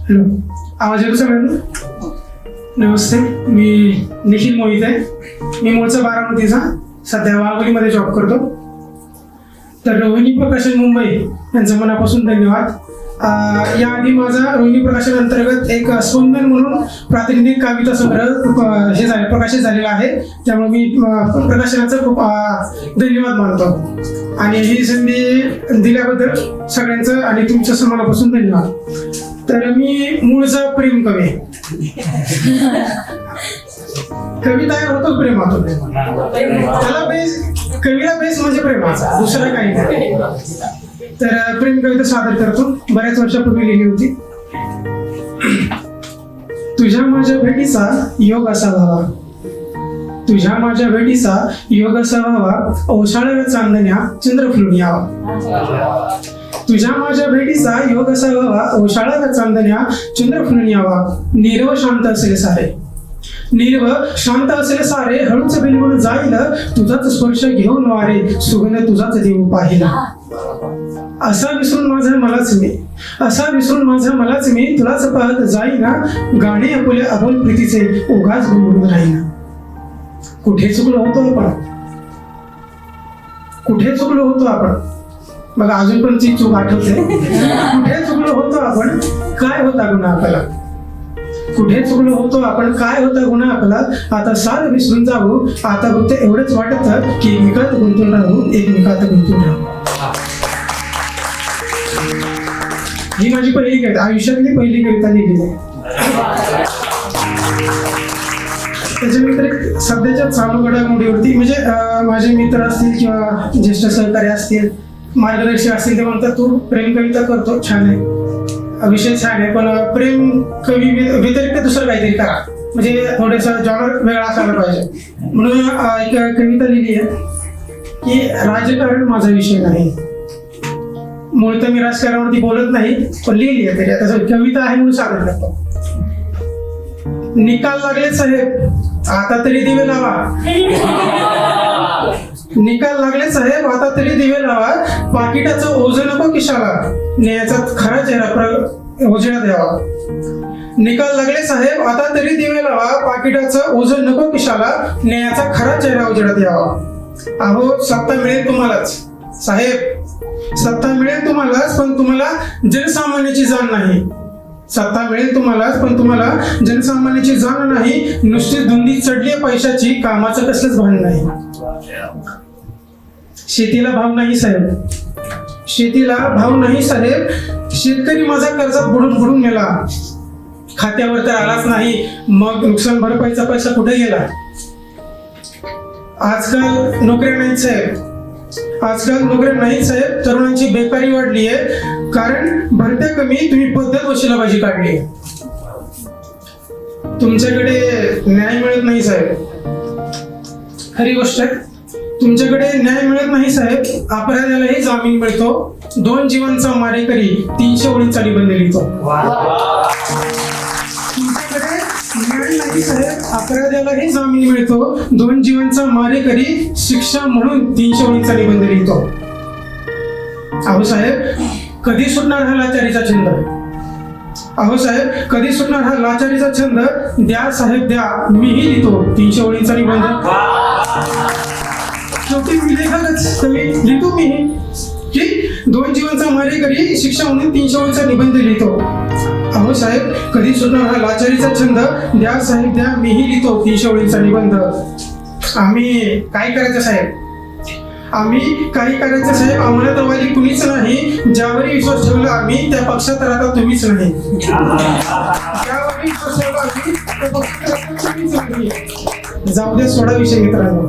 Hello, आवाज येतो सगळ्यांना? नमस्ते, मी निखिल मोहित आहे. मी मूळचा बारामतीचा, सध्या वाघोलीमध्ये जॉब करतो. तर रोहिणी प्रकाशन मुंबई यांचं मनापासून धन्यवाद. याआधी माझा रोहिणी प्रकाशन अंतर्गत एक स्पंदन म्हणून प्रातिनिधिक कविता संग्रह प्रकाशित झालेला आहे. त्यामुळे मी प्रकाशनाचा खूप धन्यवाद मानतो आणि ही संधी दिल्याबद्दल सगळ्यांचं आणि तुमच्या मनापासून धन्यवाद. तर मी मूळचा प्रेम कवी. कविता होतोच प्रेमातून. त्याला बेस, कवीला बेस म्हणजे प्रेमाचा, दुसरं काही नाही. तर प्रेम कविता सादर करतो. बऱ्याच वर्षापूर्वी लिहिली होती. तुझ्या माझ्या भेटीचा योग असावा, तुझ्या माझ्या भेटीचा योग असावा, ओशाळ्या चांदण्या चंद्र फुलून यावा. तुझ्या माझ्या भेटीचा योग असावा, ओशाळ्या चांदण्या चंद्र फुलून यावा. नीरव शांत असेल सारे, नीरव शांत असेल सारे, हळूच बिलगुन जाईल तुझाच स्पर्श घेऊन वारे, सुगंध तुझाच देऊ पाहिला. असा विसरून माझा मलाच मी, असा विसरून माझा मलाच मी, तुलाच पाहत जाईना, गाणे आपल्या अबोल प्रीतीचे उगाच गुणगुणत राहीना. कुठे चुकलो होतो आपण, कुठे चुकलो होतो आपण. बघा अजून पण ती चूक आठवते. कुठे चुकलो होतो आपण, काय होता गुन्हा आपला. कुठे चुकलो होतो आपण, काय होता गुन्हा आपला. आता सार विसरून जाऊ, आता फक्त एवढंच वाटत की एकमेकात गुंतून राहू, एकमेकात गुंतून राहू. ही माझी पहिली कविता, आयुष्यातली पहिली कविता लिहिली आहे. त्याच्यानंतर सध्याच्या चालू घडामोडीवरती म्हणजे माझे मित्र असतील किंवा ज्येष्ठ सहकारी असतील, मार्गदर्शक असतील, ते म्हणतात तू प्रेम कविता करतो, छान आहे, विषय छान आहे, पण प्रेम कवी व्यतिरिक्त दुसरं काहीतरी करा, म्हणजे थोडंसं जॉनर वेगळा असायला पाहिजे. म्हणून एक कविता लिहिली आहे की राजकारण माझा विषय नाही. मूळतः मी राजकारणावरती बोलत नाही, पण लिहिली आहे तरी आता कविता आहे म्हणून सादर करतो. निकाल लागले साहेब, आता तरी दिवे लावा. निकाल लागले साहेब, आता तरी दिवे लावा. पाकिटाचं ओझं नको किशाला, न्यायाचा खरा चेहरा उजेडात द्यावा. निकाल लागले साहेब, आता तरी दिवे लावा. पाकिटाचं ओझं नको किशाला, न्यायाचा खरा चेहरा उजेडात यावा. अहो सत्ता मिळेल तुम्हालाच साहेब, सत्ता मिळेल तुम्हालाच, पण तुम्हाला जनसामान्याची जाण नाही. सत्ता मिळेल तुम्हालाच, पण तुम्हाला जनसामान्याची जाण नाही. नुसती धुंदी चढली पैशाची, कामाचं कसलंच भान नाही. शेतीला भाव नाही साहेब, शेतीला भाव नाही साहेब. शेतकरी माझा कर्जात बुडून बुडून गेला, खात्यावर तर आलाच नाही. मग नुकसान भरपाईचा पैसा कुठे गेला. आजकाल नोकऱ्या नाहीत साहेब, आजकाल नोकऱ्या नाही साहेब. तरुणांची बेकारी वाढली आहे, कारण भरत्या कमी, तुम्ही पद्धत वशिलाबाजी काढली. तुमच्याकडे न्याय मिळत नाही साहेब, खरी गोष्ट आहे. तुमच्याकडे न्याय मिळत नाही साहेब. अपराध्यालाही जामीन मिळतो, 2 जीवांचा मारेकरी 300 ओळींचा निबंध लिहितो. तुमच्याकडे न्याय नाही साहेब, अपराध्यालाही जामीन मिळतो, 2 जीवांचा मारेकरी शिक्षा म्हणून 300 ओळींचा निबंध लिहितो. अहो साहेब, कधी सुटणार हा लाचारीचा छंद. अहो साहेब, कधी सुटणार हा लाचारीचा छंद. द्या साहेब द्या, मीही लिहितो 300 ओळींचा निबंध. शेवटी मी लेखकच, कवी लिहितो मीही की 2 जीवांचा मारेकरी शिक्षा म्हणून 300 ओळींचा निबंध लिहितो. अहो साहेब, कधी सुटणार हा लाचारीचा छंद. द्या साहेब द्या, मीही लिहितो 300 ओळींचा निबंध. आम्ही काय करायचं साहेब, आम्ही काही करायचं साहेब. आम्हाला तवाली कुणीच नाही, ज्यावरही विश्वास ठेवला आम्ही, त्या पक्षात राहता तुम्हीच नाही. ज्यावरही विश्वास ठेवला आम्ही, त्या पक्षात राहता तुम्हीच नाही. जाऊ द्या सोडा विषय मित्रांनो,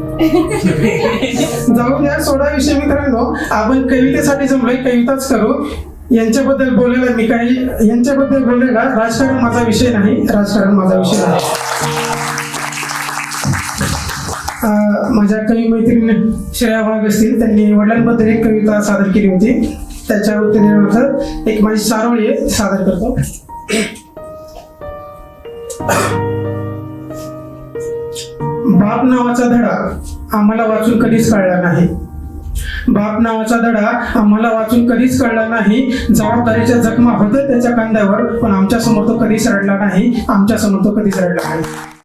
जाऊ द्या सोडा विषय मित्रांनो. आपण कवितेसाठी जमलोय, कविताच करू. यांच्याबद्दल बोलायला मी काही, यांच्याबद्दल बोलायला राजकारण माझा विषय नाही, राजकारण माझा विषय नाही. माझ्या कवी मैत्रिणी श्रेया वाघ असतील, त्यांनी वडिलांबद्दल एक कविता सादर केली होती. त्याच्या उत्तरार्थ एक माझी सारोळी आहे, सादर करतो. बाप नावाचा धडा आम्हाला वाचून कधीच कळला नाही. बाप नावाचा धडा आम्हाला वाचून कधीच कळला नाही. जबाबदारीच्या जखमा होत्या त्याच्या खांद्यावर, पण आमच्या समोर तो कधीच रडला नाही, आमच्या समोर तो कधीच रडला नाही.